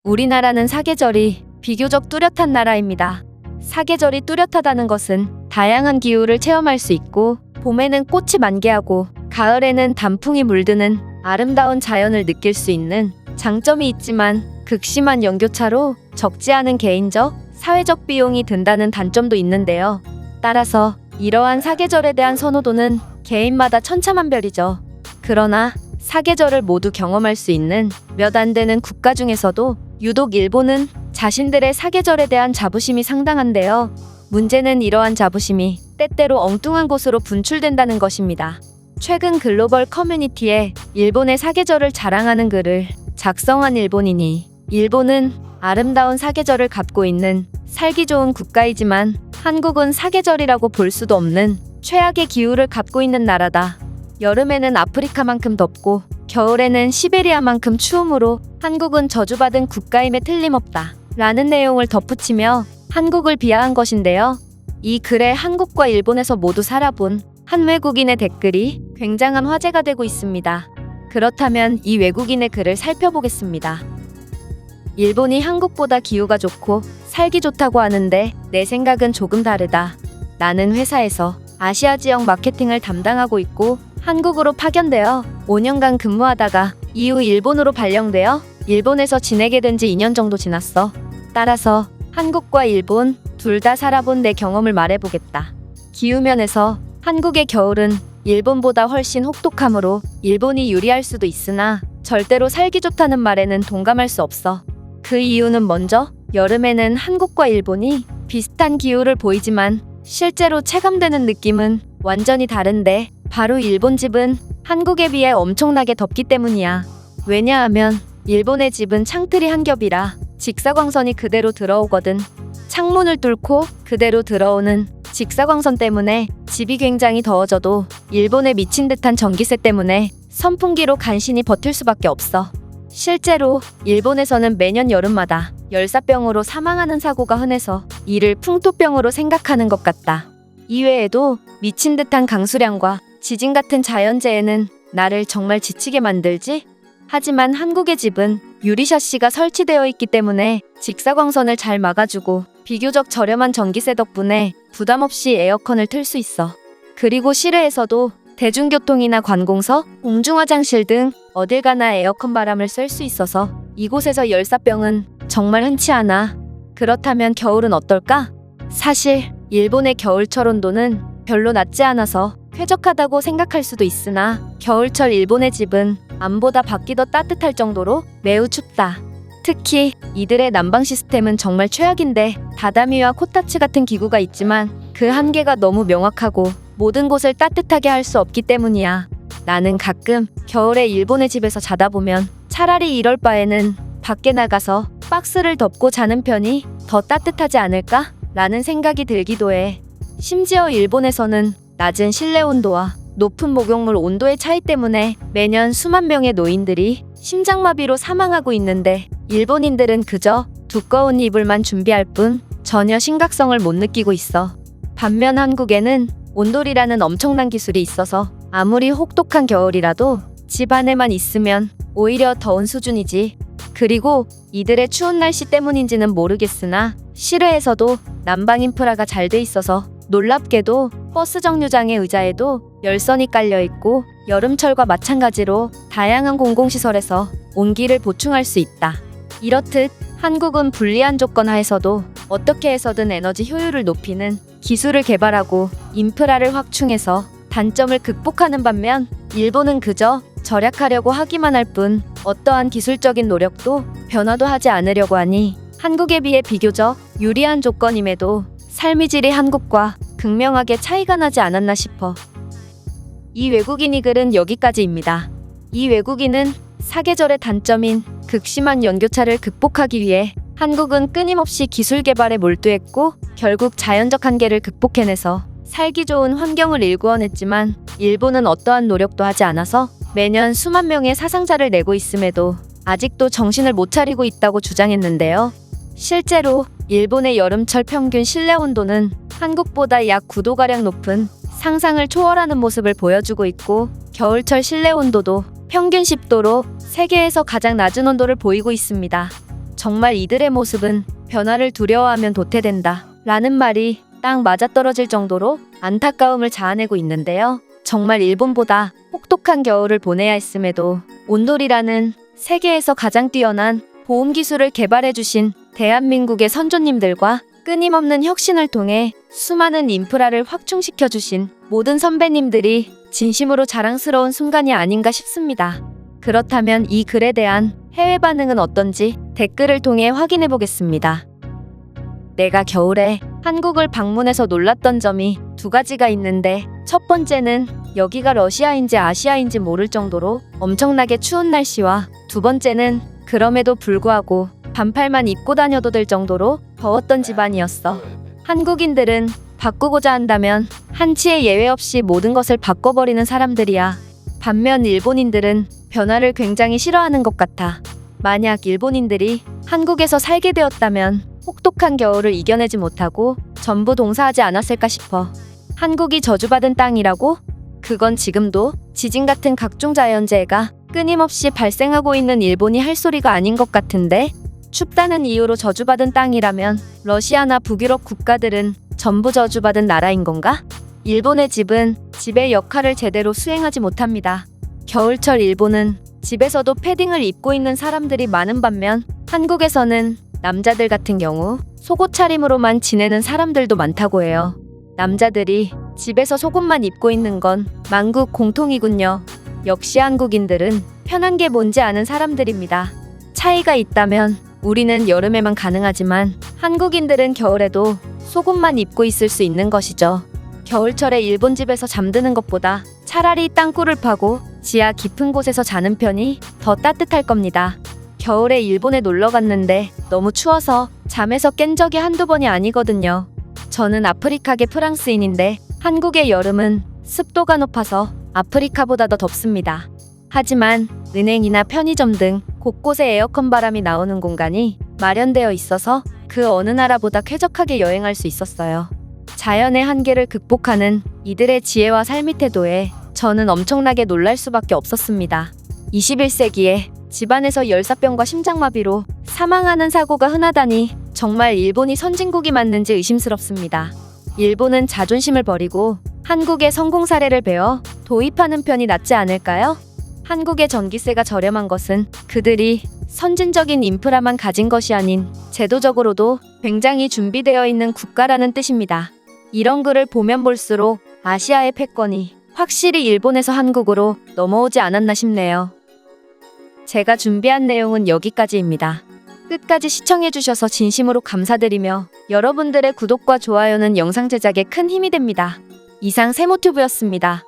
우리나라는 사계절이 비교적 뚜렷한 나라입니다. 사계절이 뚜렷하다는 것은 다양한 기후를 체험할 수 있고 봄에는 꽃이 만개하고 가을에는 단풍이 물드는 아름다운 자연을 느낄 수 있는 장점이 있지만 극심한 연교차로 적지 않은 개인적, 사회적 비용이 든다는 단점도 있는데요. 따라서 이러한 사계절에 대한 선호도는 개인마다 천차만별이죠. 그러나 사계절을 모두 경험할 수 있는 몇 안 되는 국가 중에서도 유독 일본은 자신들의 사계절에 대한 자부심이 상당한데요. 문제는 이러한 자부심이 때때로 엉뚱한 곳으로 분출된다는 것입니다. 최근 글로벌 커뮤니티에 일본의 사계절을 자랑하는 글을 작성한 일본인이 일본은 아름다운 사계절을 갖고 있는 살기 좋은 국가이지만 한국은 사계절이라고 볼 수도 없는 최악의 기후를 갖고 있는 나라다. 여름에는 아프리카만큼 덥고 겨울에는 시베리아만큼 추우므로 한국은 저주받은 국가임에 틀림없다. 라는 내용을 덧붙이며 한국을 비하한 것인데요. 이 글에 한국과 일본에서 모두 살아본 한 외국인의 댓글이 굉장한 화제가 되고 있습니다. 그렇다면 이 외국인의 글을 살펴보겠습니다. 일본이 한국보다 기후가 좋고 살기 좋다고 하는데 내 생각은 조금 다르다. 나는 회사에서 아시아 지역 마케팅을 담당하고 있고 한국으로 파견되어 5년간 근무하다가 이후 일본으로 발령되어 일본에서 지내게 된 지 2년 정도 지났어. 따라서 한국과 일본 둘 다 살아본 내 경험을 말해보겠다. 기후면에서 한국의 겨울은 일본보다 훨씬 혹독하므로 일본이 유리할 수도 있으나 절대로 살기 좋다는 말에는 동감할 수 없어. 그 이유는 먼저 여름에는 한국과 일본이 비슷한 기후를 보이지만 실제로 체감되는 느낌은 완전히 다른데 바로 일본 집은 한국에 비해 엄청나게 덥기 때문이야. 왜냐하면 일본의 집은 창틀이 한 겹이라 직사광선이 그대로 들어오거든. 창문을 뚫고 그대로 들어오는 직사광선 때문에 집이 굉장히 더워져도 일본에 미친 듯한 전기세 때문에 선풍기로 간신히 버틸 수밖에 없어. 실제로 일본에서는 매년 여름마다 열사병으로 사망하는 사고가 흔해서 이를 풍토병으로 생각하는 것 같다. 이외에도 미친 듯한 강수량과 지진 같은 자연재해는 나를 정말 지치게 만들지? 하지만 한국의 집은 유리샤시가 설치되어 있기 때문에 직사광선을 잘 막아주고 비교적 저렴한 전기세 덕분에 부담 없이 에어컨을 틀 수 있어. 그리고 실외에서도 대중교통이나 관공서, 공중화장실 등 어딜 가나 에어컨 바람을 쐴 수 있어서 이곳에서 열사병은 정말 흔치 않아. 그렇다면 겨울은 어떨까? 사실 일본의 겨울철 온도는 별로 낮지 않아서 쾌적하다고 생각할 수도 있으나 겨울철 일본의 집은 밤보다 밖이 더 따뜻할 정도로 매우 춥다. 특히 이들의 난방 시스템은 정말 최악인데 다다미와 코타츠 같은 기구가 있지만 그 한계가 너무 명확하고 모든 곳을 따뜻하게 할 수 없기 때문이야. 나는 가끔 겨울에 일본의 집에서 자다 보면 차라리 이럴 바에는 밖에 나가서 박스를 덮고 자는 편이 더 따뜻하지 않을까? 라는 생각이 들기도 해. 심지어 일본에서는 낮은 실내 온도와 높은 목욕물 온도의 차이 때문에 매년 수만 명의 노인들이 심장마비로 사망하고 있는데 일본인들은 그저 두꺼운 이불만 준비할 뿐 전혀 심각성을 못 느끼고 있어. 반면 한국에는 온돌이라는 엄청난 기술이 있어서 아무리 혹독한 겨울이라도 집 안에만 있으면 오히려 더운 수준이지. 그리고 이들의 추운 날씨 때문인지는 모르겠으나 실외에서도 난방 인프라가 잘 돼 있어서 놀랍게도 버스 정류장의 의자에도 열선이 깔려 있고 여름철과 마찬가지로 다양한 공공시설에서 온기를 보충할 수 있다. 이렇듯 한국은 불리한 조건 하에서도 어떻게 해서든 에너지 효율을 높이는 기술을 개발하고 인프라를 확충해서 단점을 극복하는 반면 일본은 그저 절약하려고 하기만 할 뿐 어떠한 기술적인 노력도 변화도 하지 않으려고 하니 한국에 비해 비교적 유리한 조건임에도 삶의 질이 한국과 극명하게 차이가 나지 않았나 싶어. 이 외국인이 글은 여기까지입니다. 이 외국인은 사계절의 단점인 극심한 연교차를 극복하기 위해 한국은 끊임없이 기술 개발에 몰두했고 결국 자연적 한계를 극복해내서 살기 좋은 환경을 일구어냈지만 일본은 어떠한 노력도 하지 않아서 매년 수만 명의 사상자를 내고 있음에도 아직도 정신을 못 차리고 있다고 주장했는데요. 실제로 일본의 여름철 평균 실내 온도는 한국보다 약 9도가량 높은 상상을 초월하는 모습을 보여주고 있고 겨울철 실내 온도도 평균 10도로 세계에서 가장 낮은 온도를 보이고 있습니다. 정말 이들의 모습은 변화를 두려워하면 도태된다 라는 말이 딱 맞아떨어질 정도로 안타까움을 자아내고 있는데요. 정말 일본보다 혹독한 겨울을 보내야 했음에도 온돌이라는 세계에서 가장 뛰어난 보험 기술을 개발해 주신 대한민국의 선조님들과 끊임없는 혁신을 통해 수많은 인프라를 확충시켜 주신 모든 선배님들이 진심으로 자랑스러운 순간이 아닌가 싶습니다. 그렇다면 이 글에 대한 해외 반응은 어떤지 댓글을 통해 확인해 보겠습니다. 내가 겨울에 한국을 방문해서 놀랐던 점이 두 가지가 있는데, 첫 번째는 여기가 러시아인지 아시아인지 모를 정도로 엄청나게 추운 날씨와, 두 번째는 그럼에도 불구하고 반팔만 입고 다녀도 될 정도로 더웠던 집안이었어. 한국인들은 바꾸고자 한다면 한치의 예외 없이 모든 것을 바꿔버리는 사람들이야. 반면 일본인들은 변화를 굉장히 싫어하는 것 같아. 만약 일본인들이 한국에서 살게 되었다면 혹독한 겨울을 이겨내지 못하고 전부 동사하지 않았을까 싶어. 한국이 저주받은 땅이라고? 그건 지금도 지진 같은 각종 자연재해가 끊임없이 발생하고 있는 일본이 할 소리가 아닌 것 같은데, 춥다는 이유로 저주받은 땅이라면 러시아나 북유럽 국가들은 전부 저주받은 나라인 건가? 일본의 집은 집의 역할을 제대로 수행하지 못합니다. 겨울철 일본은 집에서도 패딩을 입고 있는 사람들이 많은 반면, 한국에서는 남자들 같은 경우 속옷 차림으로만 지내는 사람들도 많다고 해요. 남자들이 집에서 속옷만 입고 있는 건 만국 공통이군요. 역시 한국인들은 편한 게 뭔지 아는 사람들입니다. 차이가 있다면 우리는 여름에만 가능하지만 한국인들은 겨울에도 속옷만 입고 있을 수 있는 것이죠. 겨울철에 일본 집에서 잠드는 것보다 차라리 땅굴을 파고 지하 깊은 곳에서 자는 편이 더 따뜻할 겁니다. 겨울에 일본에 놀러 갔는데 너무 추워서 잠에서 깬 적이 한두 번이 아니거든요. 저는 아프리카계 프랑스인인데 한국의 여름은 습도가 높아서 아프리카보다 더 덥습니다. 하지만 은행이나 편의점 등 곳곳에 에어컨 바람이 나오는 공간이 마련되어 있어서 그 어느 나라보다 쾌적하게 여행할 수 있었어요. 자연의 한계를 극복하는 이들의 지혜와 삶의 태도에 저는 엄청나게 놀랄 수밖에 없었습니다. 21세기에 집안에서 열사병과 심장마비로 사망하는 사고가 흔하다니 정말 일본이 선진국이 맞는지 의심스럽습니다. 일본은 자존심을 버리고 한국의 성공 사례를 배워 도입하는 편이 낫지 않을까요? 한국의 전기세가 저렴한 것은 그들이 선진적인 인프라만 가진 것이 아닌 제도적으로도 굉장히 준비되어 있는 국가라는 뜻입니다. 이런 글을 보면 볼수록 아시아의 패권이 확실히 일본에서 한국으로 넘어오지 않았나 싶네요. 제가 준비한 내용은 여기까지입니다. 끝까지 시청해주셔서 진심으로 감사드리며 여러분들의 구독과 좋아요는 영상 제작에 큰 힘이 됩니다. 이상 세모튜브였습니다.